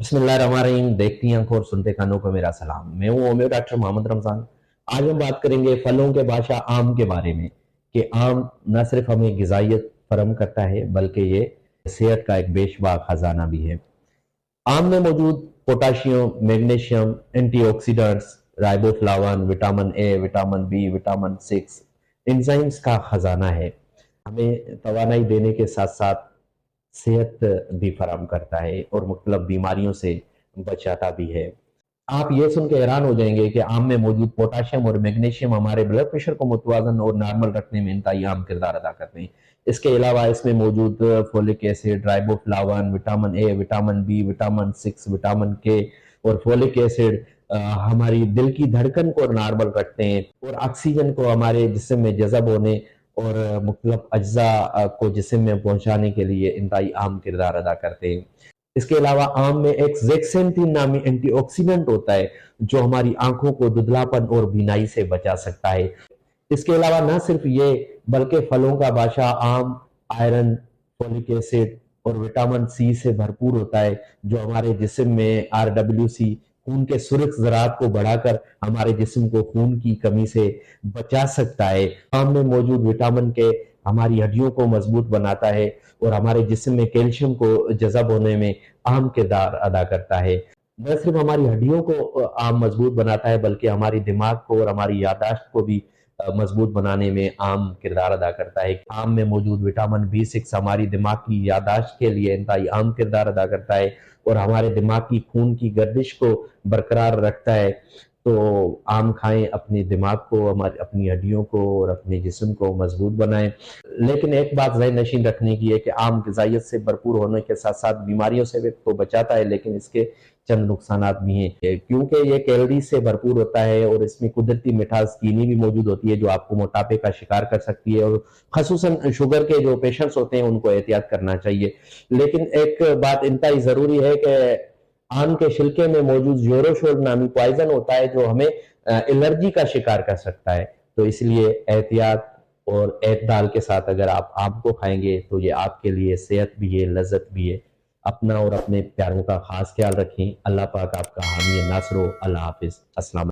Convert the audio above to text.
بسم اللہ الرحمن الرحیم، دیکھتی آنکھوں اور سنتے کانوں کو میرا سلام۔ میں ہوں ہومیو ڈاکٹر محمد رمضان۔ آج ہم بات کریں گے پھلوں کے بادشاہ آم کے بارے میں کہ آم نہ صرف ہمیں غذائیت فراہم کرتا ہے بلکہ یہ صحت کا ایک بے شمار خزانہ بھی ہے۔ آم میں موجود potassium, magnesium, antioxidants, riboflavin, vitamin A, vitamin B, vitamin 6 enzymes کا خزانہ ہے۔ ہمیں توانائی دینے کے ساتھ ساتھ صحت بھی فراہم کرتا ہے اور مختلف بیماریوں سے بچاتا بھی ہے۔ آپ یہ سن کے حیران ہو جائیں گے کہ آم میں موجود پوٹاشیم اور میگنیشیم ہمارے بلڈ پریشر کو متوازن اور نارمل رکھنے میں انتہائی اہم کردار ادا کرتے ہیں۔ اس کے علاوہ اس میں موجود folic acid, riboflavin, vitamin A, vitamin B, vitamin 6، vitamin K اور فولک ایسڈ ہماری دل کی دھڑکن کو نارمل رکھتے ہیں اور آکسیجن کو ہمارے جسم میں جذب ہونے اور مختلف اجزاء کو جسم میں پہنچانے کے لیے انتہائی اہم کردار ادا کرتے ہیں۔ اس کے علاوہ آم میں ایک زیکسینتھین نامی اینٹی آکسیڈنٹ ہوتا ہے جو ہماری آنکھوں کو دھندلاپن اور بینائی سے بچا سکتا ہے۔ اس کے علاوہ نہ صرف یہ بلکہ پھلوں کا بادشاہ آم آئرن، فولک ایسڈ اور وٹامن سی سے بھرپور ہوتا ہے جو ہمارے جسم میں RWC خون کے سرخ ذرات کو بڑھا کر ہمارے جسم کو خون کی کمی سے بچا سکتا ہے۔ آم میں موجود وٹامن کے ہماری ہڈیوں کو مضبوط بناتا ہے اور ہمارے جسم میں کیلشیم کو جذب ہونے میں اہم کردار ادا کرتا ہے۔ نہ صرف ہماری ہڈیوں کو آم مضبوط بناتا ہے بلکہ ہماری دماغ کو اور ہماری یادداشت کو بھی مضبوط بنانے میں اہم کردار ادا کرتا ہے۔ آم میں موجود وٹامن B6 ہماری دماغ کی یادداشت کے لیے انتہائی اہم کردار ادا کرتا ہے اور ہمارے دماغ کی خون کی گردش کو برقرار رکھتا ہے۔ تو آم کھائیں، اپنے دماغ کو، اپنی ہڈیوں کو اور اپنے جسم کو مضبوط بنائیں۔ لیکن ایک بات ذہن نشین رکھنے کی ہے کہ آم غذائیت سے بھرپور ہونے کے ساتھ ساتھ بیماریوں سے بھی تو بچاتا ہے، لیکن اس کے چند نقصانات بھی ہیں کیونکہ یہ کیلوریز سے بھرپور ہوتا ہے اور اس میں قدرتی مٹھاس چینی بھی موجود ہوتی ہے جو آپ کو موٹاپے کا شکار کر سکتی ہے اور خصوصاً شوگر کے جو پیشنٹس ہوتے ہیں ان کو احتیاط کرنا چاہیے۔ لیکن ایک بات انتہائی ضروری ہے کہ آم کے چھلکے میں موجود یوروشول نامی پوائزن ہوتا ہے جو ہمیں الرجی کا شکار کر سکتا ہے۔ تو اس لیے احتیاط اور اعتدال کے ساتھ اگر آپ آم کو کھائیں گے تو یہ آپ کے لیے صحت بھی ہے، لذت بھی ہے۔ اپنا اور اپنے پیاروں کا خاص خیال رکھیں۔ اللہ پاک آپ کا حامی ناصر ہو۔ اللہ حافظ۔ السلام علیکم۔